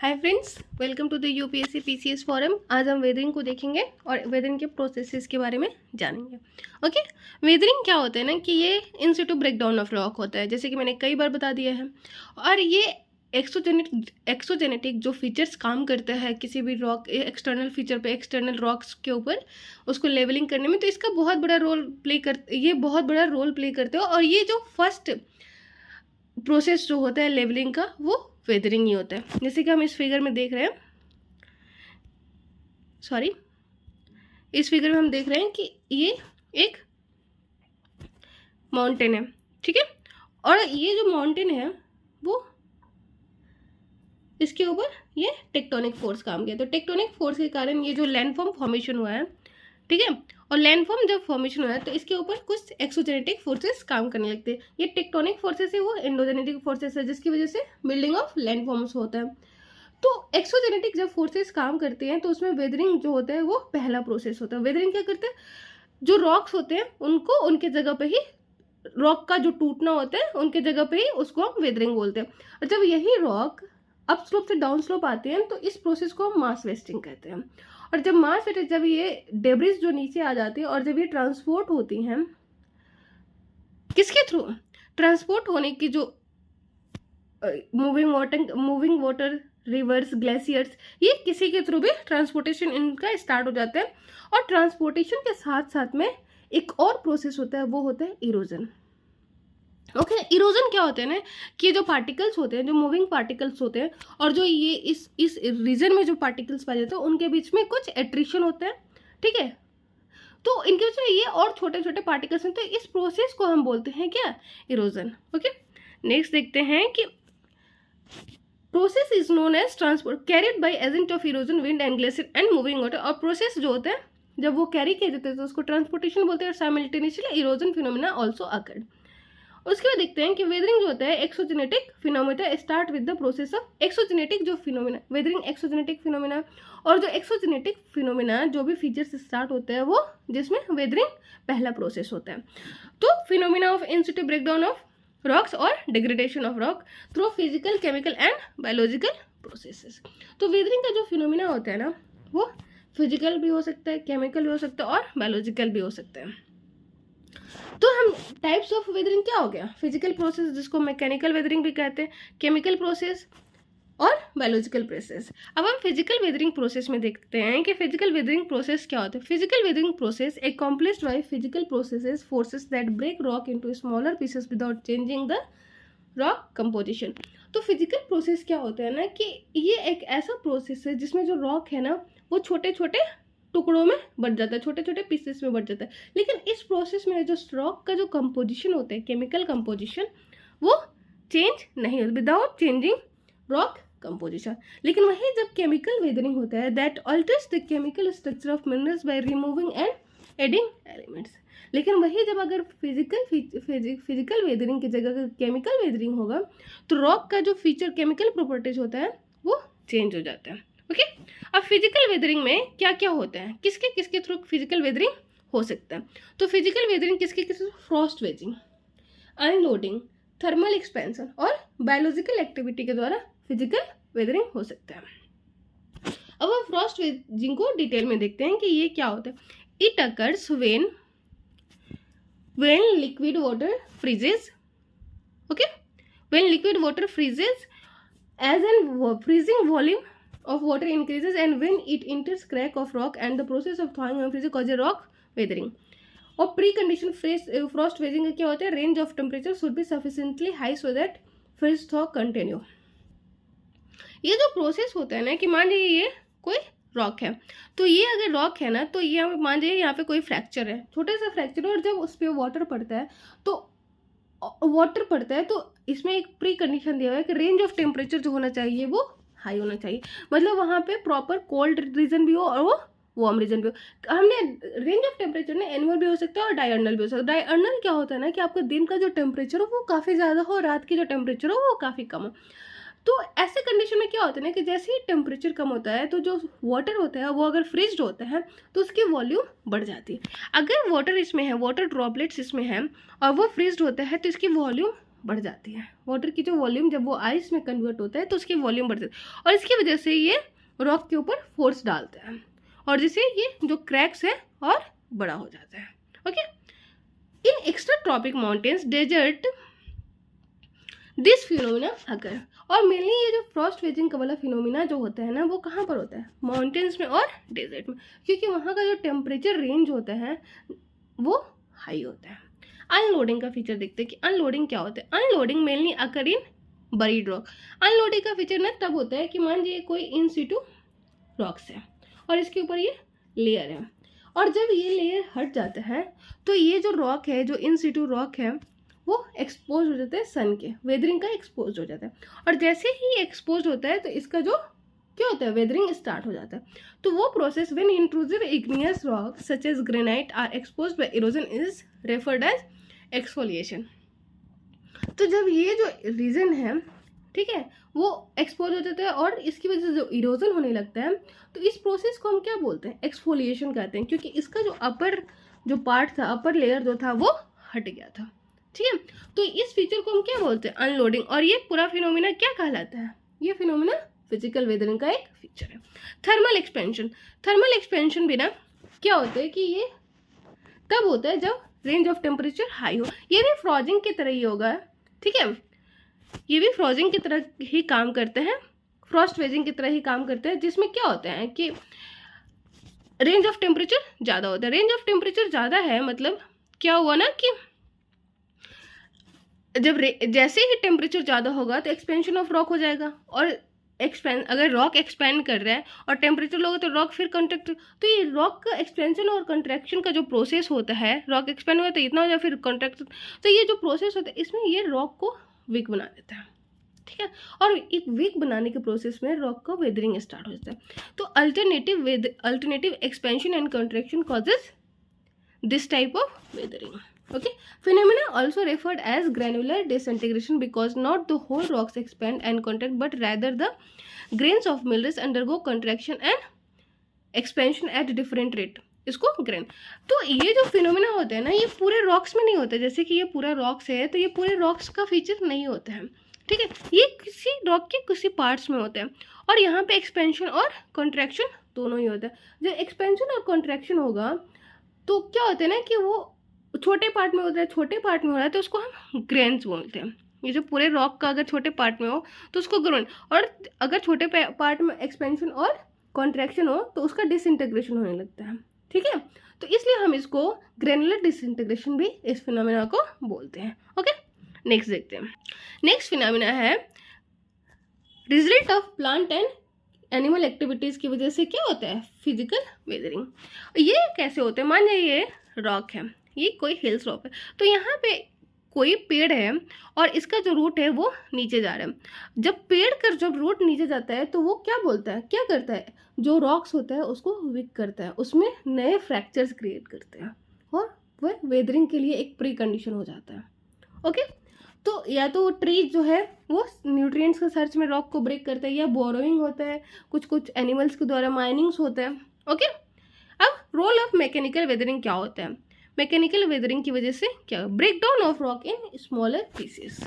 Hi friends, welcome to the UPSC PCS forum. आज हम weathering को देखेंगे और वेदरिंग के प्रोसेसेस के बारे में जानेंगे। ओके, वेदरिंग क्या होता है ना कि ये इन सिटू ब्रेकडाउन ऑफ रॉक होता है, जैसे कि मैंने कई बार बता दिया है। और ये एक्सोजेनेटिक जो फीचर्स काम करता है किसी भी रॉक एक्सटर्नल फीचर पे, एक्सटर्नल रॉक्स के ऊपर उसको लेवलिंग करने में, तो इसका बहुत बड़ा रोल प्ले करते हो। और ये जो फर्स्ट प्रोसेस जो होता है लेवलिंग का, वो वेदरिंग ही होता है। जैसे कि हम इस फिगर में देख रहे हैं, इस फिगर में हम देख रहे हैं कि ये एक माउंटेन है, ठीक है। और ये जो माउंटेन है वो इसके ऊपर ये टेक्टोनिक फोर्स काम किया, तो टेक्टोनिक फोर्स के कारण ये जो लैंडफॉर्म फॉर्मेशन हुआ है, ठीक है। और लैंडफॉर्म जब फॉर्मेशन हुआ है तो इसके ऊपर कुछ एक्सोजेनेटिक फोर्सेस काम करने लगते हैं। ये टेक्टोनिक फोर्सेस है, वो एंडोजेनेटिक फोर्सेस है, जिसकी वजह से बिल्डिंग ऑफ लैंडफॉर्म्स होता है। तो एक्सोजेनेटिक जब फोर्सेस काम करते हैं तो उसमें वेदरिंग जो होता है वो पहला प्रोसेस होता है। वेदरिंग क्या करते हैं, जो रॉक्स होते हैं उनको उनके जगह पे ही, रॉक का जो टूटना होता है उनके जगह पे ही, उसको हम वेदरिंग बोलते हैं। और जब यही रॉक अप स्लोप से डाउन स्लोप आते हैं तो इस प्रोसेस को हम मास वेस्टिंग कहते हैं। और जब मास वेस्टिंग, जब ये डेब्रिस जो नीचे आ जाती है और जब ये ट्रांसपोर्ट होती हैं, किसके थ्रू ट्रांसपोर्ट होने की, जो मूविंग वाटर, रिवर्स, ग्लेशियर्स, ये किसी के थ्रू भी ट्रांसपोर्टेशन इनका स्टार्ट हो जाता है। और ट्रांसपोर्टेशन के साथ साथ में एक और प्रोसेस होता है, वो होता है इरोजन। ओके, इरोजन क्या होता है ना कि जो पार्टिकल्स होते हैं, जो मूविंग पार्टिकल्स होते हैं, और जो ये इस रीजन में जो पार्टिकल्स पाए जाते हैं उनके बीच में कुछ एट्रिशन होता है, ठीक है। तो इनके बीच में ये और छोटे छोटे पार्टिकल्स हैं, तो इस प्रोसेस को हम बोलते हैं क्या, इरोजन। ओके, नेक्स्ट देखते हैं कि process is known as transport carried by agent of erosion, wind and glacier and moving water. और प्रोसेस जो होता है जब वो कैरी किए जाते हैं तो उसको ट्रांसपोर्टेशन बोलते हैं। Simultaneously erosion phenomena also occurred. उसके बाद देखते हैं कि वेदरिंग जो होता है exogenetic phenomena start with the process of exogenetic जो फिनोमेना, वेदरिंग एक्सोजेनेटिक फिनोमेना। और जो एक्सोजेनेटिक फिनोमेना जो भी फीचर्स स्टार्ट होते हैं वो, जिसमें वेदरिंग पहला प्रोसेस होता है। तो phenomena of in situ breakdown of rocks और degradation of rock through physical, chemical and biological processes. तो वेदरिंग का जो फिनोमेना होता है ना, वो फिजिकल भी हो सकता है, केमिकल भी हो सकता है और बायोलॉजिकल भी हो सकता है। तो हम टाइप्स ऑफ वेदरिंग क्या हो गया, फिजिकल प्रोसेस जिसको मैकेनिकल वेदरिंग भी कहते हैं, केमिकल प्रोसेस और बायोलॉजिकल प्रोसेस। अब हम फिजिकल वेदरिंग प्रोसेस में देखते हैं कि फिजिकल वेदरिंग प्रोसेस क्या होता है। Physical weathering process accomplished by physical processes forces that break rock into smaller pieces without changing the rock composition. तो फिजिकल प्रोसेस क्या होता है ना कि ये एक ऐसा प्रोसेस है जिसमें जो रॉक है ना वो छोटे छोटे टुकड़ों में बढ़ जाता है, छोटे छोटे पीसेस में बढ़ जाता है। लेकिन इस प्रोसेस में जो रॉक का जो कंपोजिशन होता है, केमिकल कंपोजिशन, वो चेंज नहीं होता, विदाउट चेंजिंग रॉक कंपोजिशन। लेकिन वही जब केमिकल वेदरिंग होता है, that altars the chemical structure of minerals by removing and adding elements. लेकिन वही जब अगर फिजिकल वेदरिंग की जगह केमिकल वेदरिंग होगा तो रॉक का जो फीचर, केमिकल प्रॉपर्टीज होता है, वो चेंज हो जाता है। ओके, अब फिजिकल वेदरिंग में क्या क्या होता है, किसके किसके थ्रू फिजिकल वेदरिंग हो सकता है। तो फिजिकल वेदरिंग किसके किसके, Frost waging, unloading, thermal expansion और बायोलॉजिकल एक्टिविटी के द्वारा फिजिकल वेदरिंग हो सकता है। अब हम फ्रॉस्ट वेजिंग को डिटेल में देखते हैं कि ये क्या होता है। It occurs when liquid water freezes, okay, when liquid water freezes as in freezing volume of water increases and when it enters crack of rock and the process of thawing and freezing causes rock weathering. और pre condition frost wedging का क्या होता है, range of temperature should be sufficiently high so that freeze thaw continue. ये जो process होता है ना कि मान लीजिए ये कोई रॉक है, तो ये अगर रॉक है ना, तो ये मान लीजिए यहाँ पे कोई फ्रैक्चर है, छोटे सा फ्रैक्चर है, और जब उस पर वाटर पड़ता है तो इसमें एक प्री कंडीशन दिया हुआ है कि रेंज ऑफ टेम्परेचर जो होना चाहिए वो हाई होना चाहिए। मतलब वहाँ पे प्रॉपर कोल्ड रीजन भी हो और वो वार्म रीजन भी हो। हमने रेंज ऑफ टेम्परेचर ने एनुअल भी हो सकता है और डायर्नल भी हो सकता है। डायर्नल क्या होता है ना कि आपका दिन का जो टेम्परेचर हो वो काफ़ी ज़्यादा हो, रात की जो टेम्परेचर हो वो काफ़ी कम हो। तो ऐसे कंडीशन में क्या होता है ना कि जैसे ही टेम्परेचर कम होता है तो जो वाटर होता है वो अगर फ्रीज्ड होता है तो उसकी वॉल्यूम बढ़ जाती है। अगर वाटर इसमें है, वाटर ड्रॉपलेट्स इसमें है और वो फ्रीज्ड होता है तो इसकी वॉल्यूम बढ़ जाती है। वाटर की जो वॉल्यूम जब वो आइस में कन्वर्ट होता है तो उसकी वॉल्यूम बढ़ जाती है और इसकी वजह से ये रॉक के ऊपर फोर्स डालता है और जिससे ये जो क्रैक्स है और बड़ा हो जाता है। Okay, in extra tropic mountains desert this phenomena अगर, और मेनली ये जो फ्रॉस्ट वेजिंग का वाला फिनोमिना जो होता है ना वो कहाँ पर होता है, माउंटेन्स में और डेजर्ट में, क्योंकि वहाँ का जो टेम्परेचर रेंज होता है वो हाई होता है। अनलोडिंग का फीचर देखते हैं कि अनलोडिंग क्या होता है। अनलोडिंग मेनली अकर इन बरीड रॉक। अनलोडिंग का फीचर ना तब होता है कि मान लीजिए कोई इन सिटू रॉक्स है और इसके ऊपर ये लेयर है और जब ये लेयर हट जाता है तो ये जो रॉक है, जो इन सिटू रॉक है, वो एक्सपोज हो जाता है सन के, वेदरिंग का एक्सपोज हो जाता है और जैसे ही एक्सपोज होता है तो इसका जो क्या होता है, वेदरिंग स्टार्ट हो जाता है। तो वो process when intrusive igneous rock such as granite are exposed by erosion is referred as exfoliation. तो जब ये जो रीजन है, ठीक है, वो एक्सपोज हो जाता है और इसकी वजह से जो इरोजन होने लगता है तो इस प्रोसेस को हम क्या बोलते हैं, एक्सफोलिएशन कहते हैं, क्योंकि इसका जो अपर जो पार्ट था, अपर लेयर जो था वो हट गया था। ठीक है, तो इस फीचर को हम क्या बोलते हैं, अनलोडिंग। और ये पूरा फिनोमिना क्या कहलाता है, ये फिनोमिना फिजिकल वेदरिंग का एक फीचर है। थर्मल एक्सपेंशन, थर्मल एक्सपेंशन भी ना क्या होता है कि ये तब होता है जब रेंज ऑफ टेम्परेचर हाई हो। ये भी फ्रॉजिंग की तरह ही होगा, ठीक है, ये भी फ्रॉजिंग की तरह ही काम करते हैं, फ्रॉस्ट वेजिंग की तरह ही काम करते हैं, जिसमें क्या होता है कि रेंज ऑफ टेम्परेचर ज़्यादा होता है। रेंज ऑफ टेम्परेचर ज़्यादा है मतलब क्या हुआ ना कि जब जैसे ही टेम्परेचर ज़्यादा होगा तो एक्सपेंशन ऑफ रॉक हो जाएगा और अगर रॉक एक्सपेंड कर रहा है और टेम्परेचर लो तो रॉक फिर कंट्रैक्ट, तो ये रॉक का एक्सपेंशन और कंट्रैक्शन का जो प्रोसेस होता है, रॉक एक्सपेंड हुआ तो इतना हो जाए फिर कंट्रैक्ट, तो ये जो प्रोसेस होता है इसमें ये रॉक को वीक बना देता है। ठीक है, और एक वीक बनाने के प्रोसेस में रॉक का वेदरिंग स्टार्ट हो जाता है। तो alternative expansion and contraction causes this type of weathering. Okay, phenomena also referred as granular disintegration because not the whole rocks expand and contract but rather the grains of minerals undergo contraction and expansion at different rate, इसको grain. तो ये जो phenomena होते हैं ना ये पूरे rocks में नहीं होते, जैसे कि ये पूरा रॉक्स है तो ये पूरे रॉक्स का फीचर नहीं होता है, ठीक है, ये किसी रॉक के किसी पार्ट्स में होते हैं और यहाँ पे एक्सपेंशन और कॉन्ट्रैक्शन दोनों ही होता है। जब एक्सपेंशन और कॉन्ट्रैक्शन होगा तो क्या होता है ना कि वो छोटे पार्ट में होता है, छोटे पार्ट में हो रहा है तो उसको हम ग्रेन्स बोलते हैं। ये जो पूरे रॉक का अगर छोटे पार्ट में हो तो उसको ग्रेन, और अगर छोटे पार्ट में एक्सपेंशन और कॉन्ट्रैक्शन हो तो उसका डिसइंटीग्रेशन होने लगता है। ठीक है, तो इसलिए हम इसको ग्रेनुलर डिसइंटीग्रेशन भी इस फिनोमिना को बोलते हैं। ओके, नेक्स्ट देखते हैं। नेक्स्ट फिनोमिना है result of plant and animal activities की वजह से क्या होता है, फिजिकल वेदरिंग। ये कैसे होते हैं, मान लीजिए ये रॉक है, ये कोई हिल्स रॉक है, तो यहाँ पे कोई पेड़ है और इसका जो रूट है वो नीचे जा रहा है। जब पेड़ का जब रूट नीचे जाता है तो वो क्या बोलता है, क्या करता है, जो रॉक्स होता है उसको वीक करता है, उसमें नए फ्रैक्चर्स क्रिएट करते हैं और वह वेदरिंग के लिए एक प्री कंडीशन हो जाता है। ओके, तो या तो ट्री जो है वो न्यूट्रिएंट्स के सर्च में रॉक को ब्रेक करता है, या बोरोइंग होता है, कुछ एनिमल्स के द्वारा माइनिंग्स होता है। ओके, अब रोल ऑफ मैकेनिकल वेदरिंग क्या होता है, मैकेनिकल वेदरिंग की वजह से क्या, break down of rock in smaller pieces.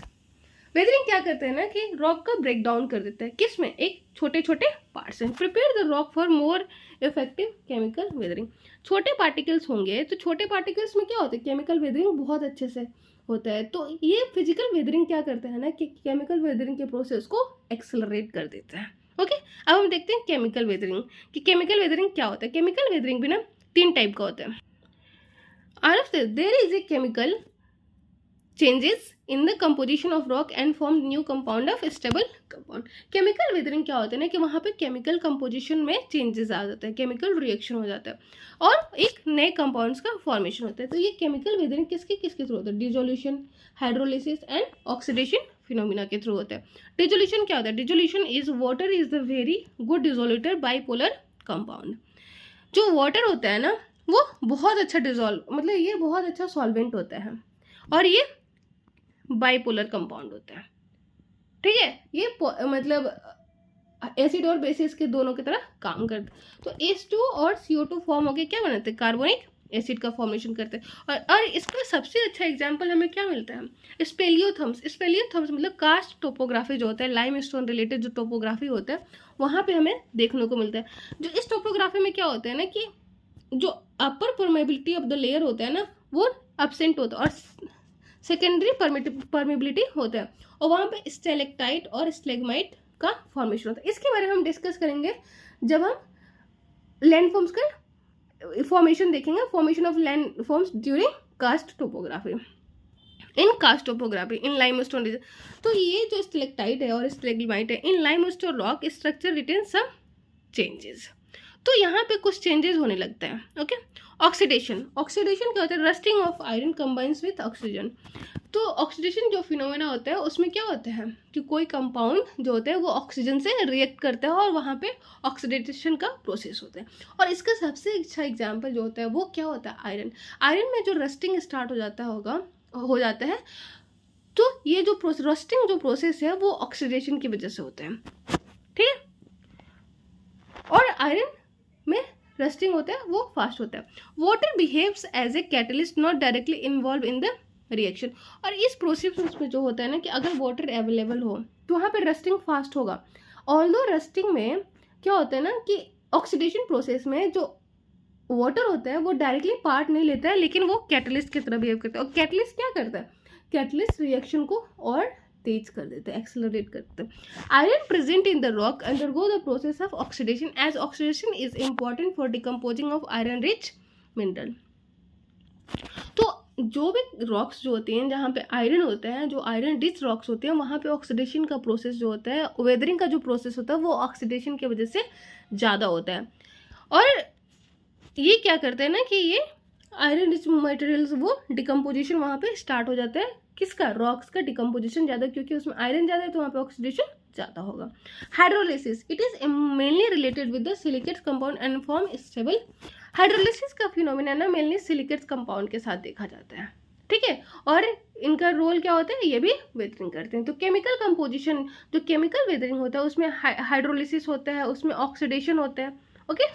Weathering क्या करते हैं ना कि रॉक का ब्रेक डाउन कर देता है, किस में, एक छोटे छोटे पार्ट्स में। Prepare the rock for more effective chemical weathering. छोटे पार्टिकल्स होंगे तो छोटे पार्टिकल्स में क्या होता है, केमिकल वेदरिंग बहुत अच्छे से होता है। तो ये फिजिकल वेदरिंग क्या करता है ना कि केमिकल वेदरिंग के प्रोसेस को एक्सेलरेट कर देता है। ओके, अब हम देखते हैं केमिकल वेदरिंग कि केमिकल वेदरिंग क्या होता है। केमिकल वेदरिंग भी ना 3 टाइप का होता है। Out of this, there is a chemical changes in the composition of rock and form new compound of stable compound. Chemical weathering क्या होता है ना कि वहाँ पे केमिकल कंपोजिशन में चेंजेस आ जाता है, केमिकल रिएक्शन हो जाता है और एक नए कंपाउंड्स का फॉर्मेशन होता है। तो ये केमिकल वेदरिंग किसके थ्रू होता है, dissolution, hydrolysis and oxidation phenomena के थ्रू होता है। डिजोल्यूशन क्या होता है, dissolution is water is the very good dissolutor bipolar compound. जो वाटर होता है ना वो बहुत अच्छा डिजोल्व, मतलब ये बहुत अच्छा सॉल्वेंट होता है और ये बाइपोलर कंपाउंड होता है। ठीक है, ये मतलब एसिड और बेसिस के दोनों की तरह काम करते हैं। तो H2 और CO2 फॉर्म होकर क्या बनाते हैं, कार्बोनिक एसिड का फॉर्मेशन करते हैं। और इसका सबसे अच्छा एग्जांपल हमें क्या मिलता है, स्पेलियोथर्म्स। स्पेलियोथर्म्स मतलब कास्ट टोपोग्राफी जो होता है, लाइम स्टोन रिलेटेड जो टोपोग्राफी होता है वहाँ पे हमें देखने को मिलता है। जो इस टोपोग्राफी में क्या होता है ना कि जो अपर परमेबिलिटी ऑफ द लेयर होता है ना वो एब्सेंट होता है और सेकेंडरी परमेबिलिटी होता है, और वहाँ पे स्टेलेक्टाइट और स्टेगमाइट का फॉर्मेशन होता है। इसके बारे में हम डिस्कस करेंगे जब हम लैंडफॉर्म्स का फॉर्मेशन देखेंगे, formation of landforms during karst topography, in karst topography in limestone region. तो ये जो स्टेलेक्टाइट है और स्टेगमाइट है, in limestone rock structure retain some changes. तो यहाँ पे कुछ चेंजेस होने लगता है। Okay, oxidation. ऑक्सीडेशन क्या होता है, rusting of iron combines with oxygen. तो ऑक्सीडेशन जो फिनोमेना होता है उसमें क्या होता है कि कोई कंपाउंड जो होता है वो ऑक्सीजन से रिएक्ट करता है और वहाँ पे ऑक्सीडेशन का प्रोसेस होता है। और इसका सबसे अच्छा एग्जांपल जो होता है वो क्या होता है, आयरन। आयरन में जो रस्टिंग स्टार्ट हो जाता है तो ये जो रस्टिंग जो प्रोसेस है वो ऑक्सीडेशन की वजह से होता है, ठीक है। और आयरन में रस्टिंग होता है वो फास्ट होता है। Water behaves as a catalyst not directly involve in the reaction. और इस प्रोसेस में जो होता है ना कि अगर वाटर अवेलेबल हो तो वहाँ पे रस्टिंग फास्ट होगा। ऑल्दो रस्टिंग में क्या होता है ना कि ऑक्सीडेशन प्रोसेस में जो वाटर होता है वो डायरेक्टली पार्ट नहीं लेता है, लेकिन वो कैटलिस्ट की तरह बिहेव करता है। और कैटलिस्ट क्या करता है, कैटलिस्ट रिएक्शन को और तेज कर देते हैं, एक्सेलरेट करते हैं। Iron present in the rock undergo the process of oxidation as oxidation is important for decomposing of iron rich mineral. तो जो भी रॉक्स जो होते हैं जहाँ पे आयरन होता है, जो आयरन रिच रॉक्स होते हैं वहाँ पे ऑक्सीडेशन का प्रोसेस जो होता है, वेदरिंग का जो प्रोसेस होता है वो ऑक्सीडेशन की वजह से ज़्यादा होता है। और ये क्या करते हैं ना कि ये आयरन रिच मटेरियल्स वो डिकम्पोजिशन वहाँ पे स्टार्ट हो जाता है, किसका, रॉक्स का डिकम्पोजिशन ज़्यादा, क्योंकि उसमें आयरन ज़्यादा है तो वहाँ पे ऑक्सीडेशन ज़्यादा होगा। Hydrolysis, it is mainly related with the silicates compound and form stable. Hydrolysis का फिनोमिना ना मेनली सिलिकेट्स कंपाउंड के साथ देखा जाता है, ठीक है। और इनका रोल क्या होता है, ये भी वेदरिंग करते हैं। तो केमिकल कंपोजिशन, जो केमिकल वेदरिंग होता है उसमें हाइड्रोलिसिस होता है, उसमें ऑक्सीडेशन होता है। ओके,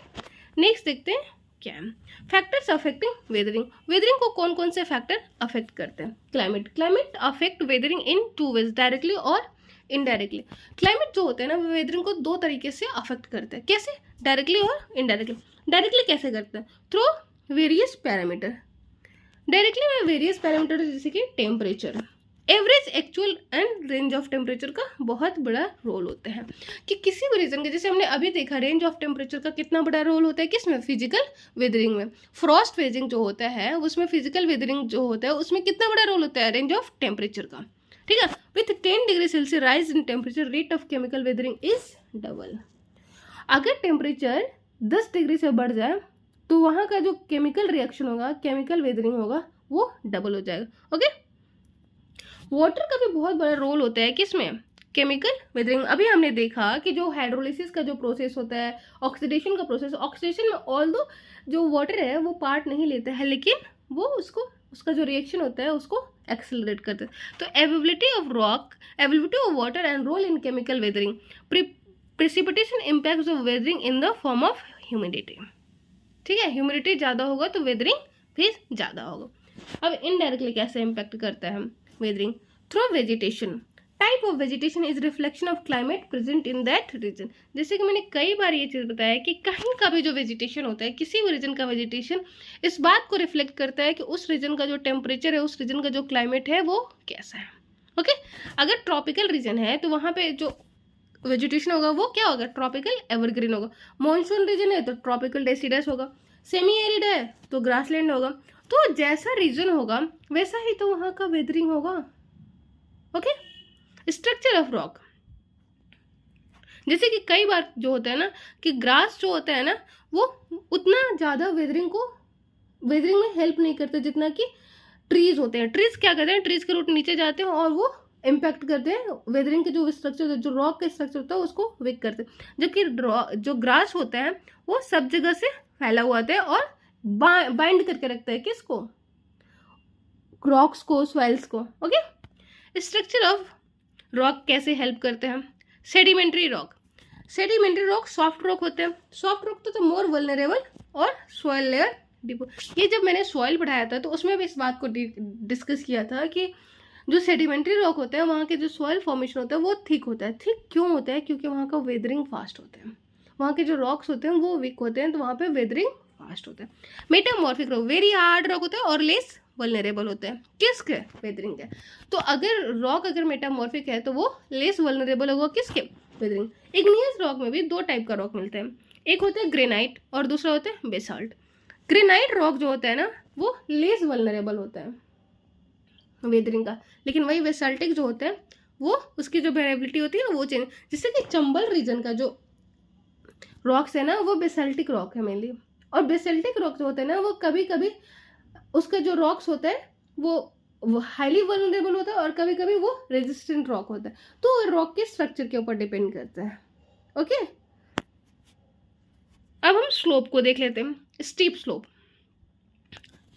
नेक्स्ट देखते हैं क्या है फैक्टर्स अफेक्टिंग वेदरिंग। वेदरिंग को कौन कौन से फैक्टर अफेक्ट करते हैं। Climate affect weathering in two ways, directly और इनडायरेक्टली। क्लाइमेट जो होता है ना वो वेदरिंग को दो तरीके से अफेक्ट करते हैं, कैसे, डायरेक्टली और इनडायरेक्टली। डायरेक्टली कैसे करते हैं, थ्रू वेरियस पैरामीटर। डायरेक्टली में वेरियस पैरामीटर जैसे कि temperature, average, actual and range of temperature का बहुत बड़ा रोल होता है कि किसी भी रीजन के, जैसे हमने अभी देखा रेंज ऑफ टेम्परेचर का कितना बड़ा रोल होता है किसमें, फिजिकल वेदरिंग में। फ्रॉस्ट वेजिंग जो होता है उसमें फिजिकल वेदरिंग जो होता है उसमें कितना बड़ा रोल होता है, रेंज ऑफ टेम्परेचर का, ठीक है। With 10 degree Celsius rise in temperature, rate of chemical weathering is double. अगर टेम्परेचर 10 डिग्री से बढ़ जाए तो वहाँ का जो केमिकल रिएक्शन होगा, केमिकल वेदरिंग होगा, वो डबल हो जाएगा। ओके, वाटर का भी बहुत बड़ा रोल होता है किसमें, केमिकल वेदरिंग। अभी हमने देखा कि जो हाइड्रोलिसिस का जो प्रोसेस होता है, ऑक्सीडेशन का प्रोसेस, ऑक्सीडेशन में ऑल्दो जो वाटर है वो पार्ट नहीं लेता है, लेकिन वो उसका जो रिएक्शन होता है उसको एक्सेलरेट करता है। तो availability of rock, availability of water and role in chemical weathering. Precipitation impacts of weathering in the form of humidity, ठीक है। ह्यूमिडिटी ज़्यादा होगा तो वेदरिंग भी ज़्यादा होगा। अब इनडायरेक्टली कैसे इम्पैक्ट करता है weathering, through vegetation. Type of vegetation is reflection of climate present in that region. जैसे कि मैंने कई बार ये चीज़ बताया कि कहीं का भी जो वेजिटेशन होता है, किसी भी रीजन का वेजिटेशन इस बात को रिफ्लेक्ट करता है कि उस रीजन का जो टेम्परेचर है, उस रीजन का जो क्लाइमेट है वो कैसा है। ओके, अगर ट्रॉपिकल रीजन है तो वहाँ पे जो वेजिटेशन होगा वो क्या होगा, ट्रॉपिकल एवरग्रीन होगा। मॉनसून रीजन है तो ट्रॉपिकल डेसिडस होगा। सेमी एरिड है तो ग्रासलैंड होगा। तो जैसा रीजन होगा वैसा ही तो वहाँ का वेदरिंग होगा। ओके, स्ट्रक्चर ऑफ रॉक, जैसे कि कई बार जो होता है ना कि ग्रास जो होता है ना वो उतना ज़्यादा वेदरिंग में हेल्प नहीं करते जितना कि ट्रीज होते हैं। ट्रीज क्या करते हैं, ट्रीज के रूट नीचे जाते हैं और वो इम्पैक्ट करते हैं वेदरिंग के जो स्ट्रक्चर, जो रॉक का स्ट्रक्चर होता है उसको वीक करते हैं। जबकि जो ग्रास होता है वो सब जगह से फैला हुआ होता है और बाइंड करके रखता है किसको, रॉक्स को, सॉइल्स को। ओके, स्ट्रक्चर ऑफ रॉक कैसे हेल्प करते हैं। Sedimentary rock, sedimentary rock soft rock होते हैं। सॉफ्ट रॉक तो मोर वल्नरेबल और सॉइल लेयर ये जब मैंने सॉइल पढ़ाया था तो उसमें भी इस बात को डिस्कस किया था कि जो सेडिमेंट्री रॉक होता है वहाँ के जो सॉइल फॉर्मेशन होता है वो थिक होता है। थिक क्यों होता है? क्योंकि वहाँ का वेदरिंग फास्ट होता है। वहाँ के जो रॉक्स होते हैं वो वीक होते हैं, तो वहाँ पे वेदरिंग फास्ट होता है। Metamorphic rock very hard rock होता है और लेस वल्नरेबल होता है। किसके? वेदरिंग के। तो अगर रॉक अगर मेटामॉर्फिक है तो वो लेस वल्नरेबल होगा किसके? वेदरिंग। इग्नियस रॉक में भी दो टाइप का रॉक मिलता है, एक होता है ग्रेनाइट और दूसरा होता है बेसाल्ट। ग्रेनाइट रॉक जो होता है ना वो लेस वल्नरेबल होता है वेदरिंग का, लेकिन वही बेसाल्टिक जो होता है वो उसकी जो वेरिएबिलिटी होती है ना वो चेंज। जैसे कि चंबल रीजन का जो रॉक्स है ना वो बेसाल्टिक रॉक है मेनली, और बेसाल्टिक रॉक जो होता है ना वो कभी कभी उसका जो रॉक्स होता है वो हाईली वल्नरेबल होता है और कभी कभी वो रेजिस्टेंट रॉक होता है। तो रॉक के स्ट्रक्चर के ऊपर डिपेंड करता है। ओके, अब हम स्लोप को देख लेते हैं। स्टीप स्लोप,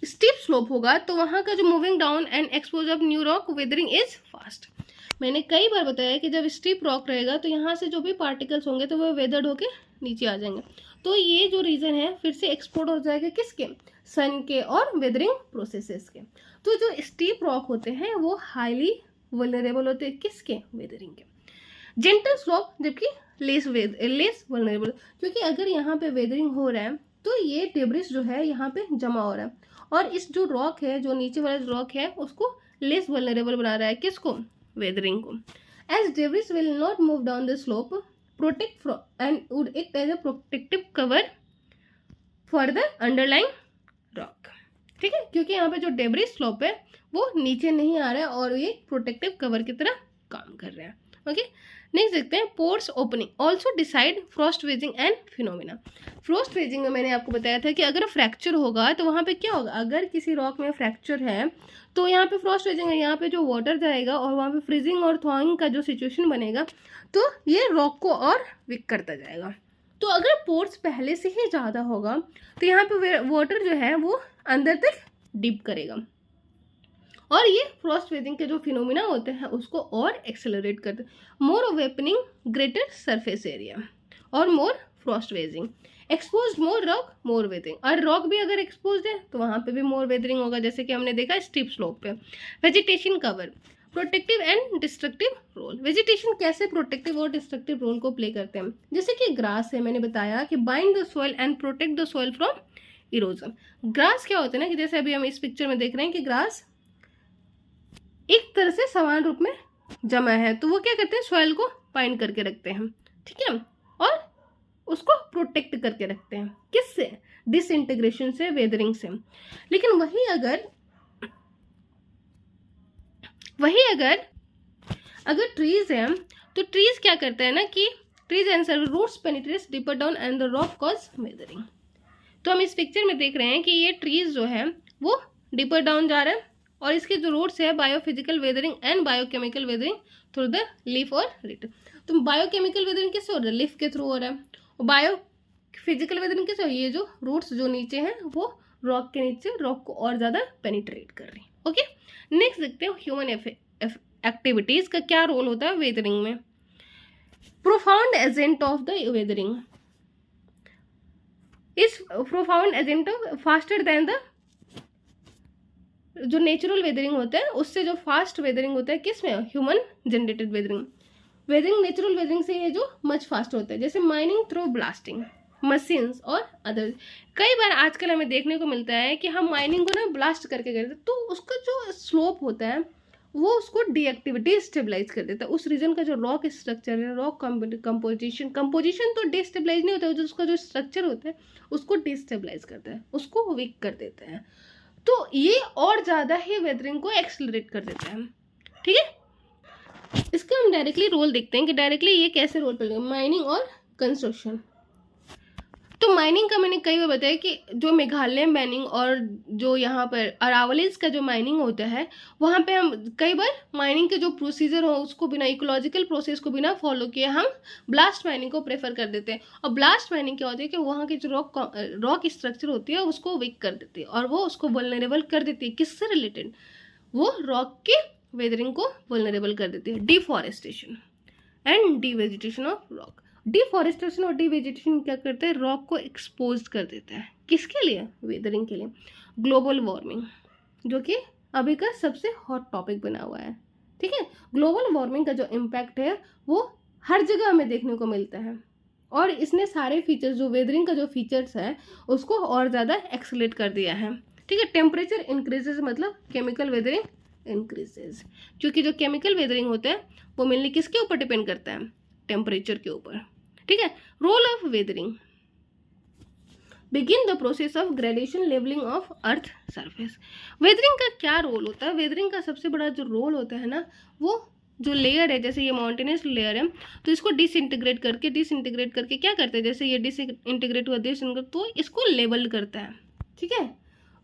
स्टीप स्लोप होगा तो वहाँ का जो moving down and expose of new rock weathering is fast. मैंने कई बार बताया कि जब स्टीप रॉक रहेगा तो यहाँ से जो भी पार्टिकल्स होंगे तो वो वेदर्ड होके नीचे आ जाएंगे। तो ये जो रीजन है फिर से एक्सपोर्ट हो जाएगा किसके? सन के और वेदरिंग प्रोसेसेस के। तो जो स्टीप रॉक होते हैं वो हाईली वल्नरेबल होते हैं किसके? वेदरिंग के। जेंटल स्लोप जबकि लेस वल्नरेबल, क्योंकि अगर यहाँ पे वेदरिंग हो रहा है तो ये डेब्रिस जो है यहाँ पे जमा हो रहा है और इस जो रॉक है जो नीचे वाला रॉक है उसको लेस वल्नरेबल बना रहा है किसको? वेदरिंग को। As debris will not move down the slope protect and would act as a protective cover for the underlying rock. ठीक है, क्योंकि यहाँ पे जो डेब्रिस स्लोप है वो नीचे नहीं आ रहा है और ये प्रोटेक्टिव कवर की तरह काम कर रहा है। ओके, नेक्स्ट देखते हैं pores opening also decide Frost waging and phenomena. Frost waging में मैंने आपको बताया था कि अगर फ्रैक्चर होगा तो वहाँ पे क्या होगा? अगर किसी रॉक में फ्रैक्चर है तो यहाँ पे फ्रॉस्ट वेजिंग है, यहाँ पे जो वाटर जाएगा और वहाँ पे फ्रीजिंग और थॉइंग का जो सिचुएशन बनेगा तो ये रॉक को और वीक करता जाएगा। तो अगर पोर्स पहले से ही ज़्यादा होगा तो यहाँ पे वाटर जो है वो अंदर तक डीप करेगा और ये फ्रॉस्ट वेजिंग के जो फिनोमिना होते हैं उसको और एक्सेलरेट करते हैं। मोर वेपनिंग, ग्रेटर सरफेस एरिया और मोर फ्रॉस्ट वेजिंग। एक्सपोज मोर रॉक मोर वेदरिंग, और रॉक भी अगर एक्सपोज है तो वहाँ पे भी मोर वेदरिंग होगा, जैसे कि हमने देखा स्टीप स्लोप पे। Vegetation cover, protective and destructive role. Vegetation कैसे प्रोटेक्टिव और डिस्ट्रक्टिव रोल को प्ले करते हैं? जैसे कि ग्रास है, मैंने बताया कि bind the soil and protect the soil from erosion. Grass क्या होता है ना कि जैसे अभी हम इस पिक्चर में देख रहे हैं कि ग्रास एक तरह से समान रूप में जमा है तो वो क्या करते हैं? सॉइल को बाइंड करके रखते हैं, ठीक है, और उसको प्रोटेक्ट करके रखते हैं किससे? डिसइंटीग्रेशन से, वेदरिंग से। लेकिन वही अगर ट्रीज है तो ट्रीज क्या करते हैं ना कि trees and roots penetrate deeper down and the rock cause weathering. तो हम इस पिक्चर में देख रहे हैं कि ये ट्रीज जो है वो डीपर डाउन जा रहा है और इसके जो रूट्स है biophysical weathering and biochemical weathering through the leaf और रिट। तो बायोकेमिकल वेदरिंग किससे हो रहा है? लीफ के थ्रू हो रहा है। और बायोफिजिकल वेदरिंग किससे हो रही है? ये जो रूट्स जो नीचे हैं वो रॉक के नीचे रॉक को और ज़्यादा पेनिट्रेट कर रही है। ओके, नेक्स्ट देखते हैं ह्यूमन एक्टिविटीज़ का क्या रोल होता है वेदरिंग में। Profound agent of the weathering is profound agent of faster than the जो नेचुरल वेदरिंग होता है उससे जो फास्ट वेदरिंग होता है किसमें? Human generated weathering. Weathering natural weathering से ये जो मच फास्ट होता है, जैसे माइनिंग थ्रू ब्लास्टिंग मशीन्स और अदर। कई बार आजकल हमें देखने को मिलता है कि हम माइनिंग को ना ब्लास्ट करके करते हैं तो उसका जो स्लोप होता है वो उसको डीएक्टिविटी स्टेबलाइज कर देता है। उस रीजन का जो रॉक स्ट्रक्चर है, रॉक कंपोजिशन तो डिस्टेबलाइज नहीं होता है, जो उसका जो स्ट्रक्चर होता है उसको डिस्टेबलाइज करता है, उसको वीक कर देता है। तो ये और ज़्यादा ही वेदरिंग को एक्सेलरेट कर देता है। ठीक है, इसका हम डायरेक्टली रोल देखते हैं कि डायरेक्टली ये कैसे रोल प्ले करेगा, माइनिंग और कंस्ट्रक्शन। तो माइनिंग का मैंने कई बार बताया कि जो मेघालय माइनिंग और जो यहाँ पर अरावलीज का जो माइनिंग होता है वहाँ पे हम कई बार माइनिंग के जो प्रोसीजर हो उसको बिना इकोलॉजिकल प्रोसेस को बिना फॉलो किए हम ब्लास्ट माइनिंग को प्रेफर कर देते हैं। और ब्लास्ट माइनिंग क्या होती है कि वहाँ की जो रॉक स्ट्रक्चर होती है उसको वीक कर देती है और वो उसको वल्नरेबल कर देती है। किससे रिलेटेड? वो रॉक के वेदरिंग को वल्नरेबल कर देती है। Deforestation and devegetation of rock. Deforestation और डिवेजिटेशन क्या करते हैं, रॉक को एक्सपोज कर देता है, किसके लिए, वेदरिंग के लिए। ग्लोबल वार्मिंग जो कि अभी का सबसे हॉट टॉपिक बना हुआ है, ठीक है। ग्लोबल वार्मिंग का जो इम्पैक्ट है वो हर जगह हमें देखने को मिलता है, और इसने सारे फीचर्स जो वेदरिंग का जो फीचर्स है उसको और ज़्यादा एक्सेलेरेट कर दिया है, ठीक है। टेम्परेचर इंक्रीजेज मतलब केमिकल वेदरिंग इंक्रीजेज, क्योंकि जो केमिकल वेदरिंग होता है वो मेनली किसके ऊपर डिपेंड करता है, टेम्परेचर के ऊपर, ठीक है। Role of weathering, begin the process of gradation levelling of earth surface. Weathering का क्या रोल होता है, वेदरिंग का सबसे बड़ा जो रोल होता है ना, वो जो लेयर है, जैसे ये माउंटेनस लेयर है तो इसको डिसइंटीग्रेट करके क्या करते हैं, जैसे ये डिसइंटीग्रेट हुआ तो इसको लेवल करता है, ठीक है।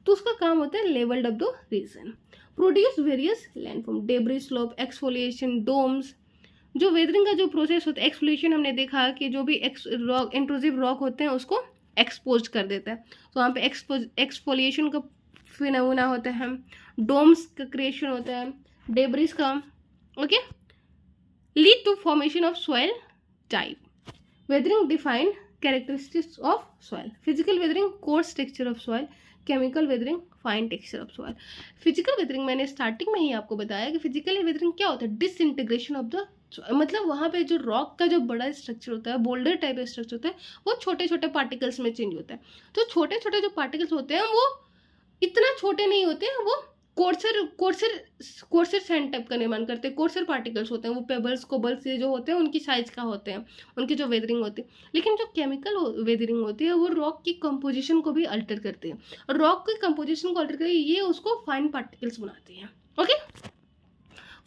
तो उसका काम होता है leveled up the region, produce various landform, debris slope, exfoliation, domes. जो वेदरिंग का जो प्रोसेस होता है, एक्सफोलिएशन हमने देखा कि जो भी इंट्रूसिव रॉक होते हैं उसको एक्सपोज कर देता है, तो वहाँ पे एक्सफोलिएशन का फिनोमेना होता है, डोम्स का क्रिएशन होता है, डेब्रिस का, okay, lead to formation of soil type. Weathering define characteristics of soil, physical weathering coarse texture of soil, chemical weathering fine texture of soil. Physical weathering मैंने स्टार्टिंग में ही आपको बताया कि फिजिकल वेदरिंग क्या होता है, डिसइंटीग्रेशन ऑफ द, मतलब वहाँ पे जो रॉक का जो बड़ा स्ट्रक्चर होता है, बोल्डर टाइप स्ट्रक्चर होता है, वो छोटे छोटे पार्टिकल्स में चेंज होता है। तो छोटे छोटे जो पार्टिकल्स होते हैं वो इतना छोटे नहीं होते हैं, वो कोर्सर सैंड टाइप का निर्माण करते हैं, कोर्सर पार्टिकल्स होते हैं, वो पेबल्स कोबल्स ये जो होते हैं उनकी साइज का होते हैं, उनकी जो वेदरिंग होती है। लेकिन जो केमिकल वेदरिंग होती है वो रॉक की कंपोजिशन को भी अल्टर करती है, और रॉक की कंपोजिशन को अल्टर करके ये उसको फाइन पार्टिकल्स बनाती है, ओके।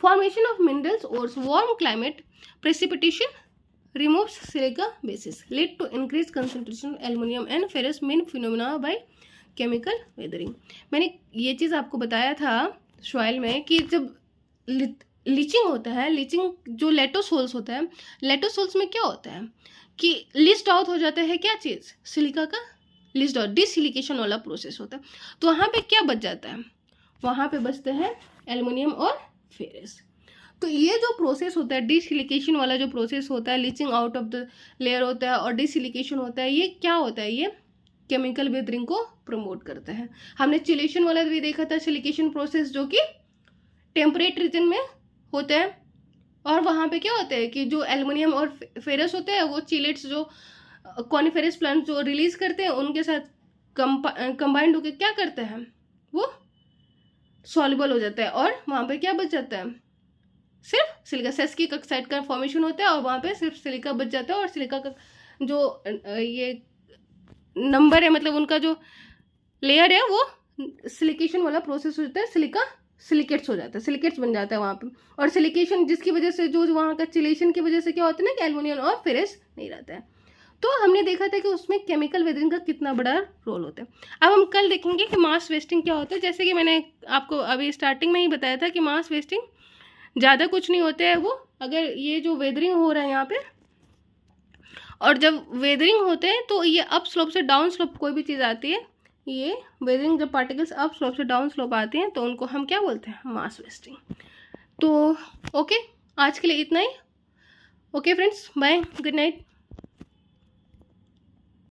फॉर्मेशन ऑफ मिनरल्स और warm climate precipitation removes silica bases lead to increased concentration of aluminum and ferrous main phenomena by chemical weathering। मैंने ये चीज़ आपको बताया था सॉइल में कि जब लीचिंग होता है, लीचिंग जो लेटोसोल्स होता है, लेटोसोल्स में क्या होता है कि लिस्ट आउट हो जाता है, क्या चीज़, सिलिका का लिस्ट आउट, डिसिलिकेशन वाला प्रोसेस होता है। तो वहाँ पे क्या बच जाता है, वहाँ पे बचते हैं एल्युमिनियम और फेरस। तो ये जो प्रोसेस होता है, डिसिलिकेशन वाला जो प्रोसेस होता है, leaching out of the layer होता है और डिसिलिकेशन होता है, ये क्या होता है, ये केमिकल वेदरिंग को प्रमोट करता है। हमने चिलेशन वाला भी देखा था, सिलिकेशन प्रोसेस जो कि टेम्परेट रीजन में होता है, और वहाँ पे क्या होता है कि जो एल्युमिनियम और फेरस होते हैं वो चिलेट्स जो कॉनिफेरस प्लांट जो रिलीज करते हैं उनके साथ कंबाइंड होकर क्या करते हैं, वो सॉल्युबल हो जाता है, और वहाँ पे क्या बच जाता है, सिर्फ सिलिका, सेस्किक ऑक्साइड का फॉर्मेशन होता है, और वहाँ पे सिर्फ सिलिका बच जाता है, और सिलिका का जो ये नंबर है, मतलब उनका जो लेयर है वो सिलिकेशन वाला प्रोसेस हो जाता है, सिलिकेट्स हो जाता है, सिलिकेट्स बन जाता है वहाँ पे। और सिलिकेशन जिसकी वजह से जो वहाँ का चिलेशन की वजह से क्या होता है ना कि एल्युमिनियम और फेरस नहीं रहता है। तो हमने देखा था कि उसमें केमिकल वेदरिंग का कितना बड़ा रोल होता है। अब हम कल देखेंगे कि मास वेस्टिंग क्या होता है। जैसे कि मैंने आपको अभी स्टार्टिंग में ही बताया था कि मास वेस्टिंग ज़्यादा कुछ नहीं होता है, वो अगर ये जो वेदरिंग हो रहा है यहाँ पे, और जब वेदरिंग होते हैं तो ये अप स्लोप से डाउन स्लोप कोई भी चीज़ आती है, ये वेदरिंग जब पार्टिकल्स अप स्लोप से डाउन स्लोप आते हैं तो उनको हम क्या बोलते हैं, मास वेस्टिंग। तो ओके, आज के लिए इतना ही। Okay friends, bye, good night.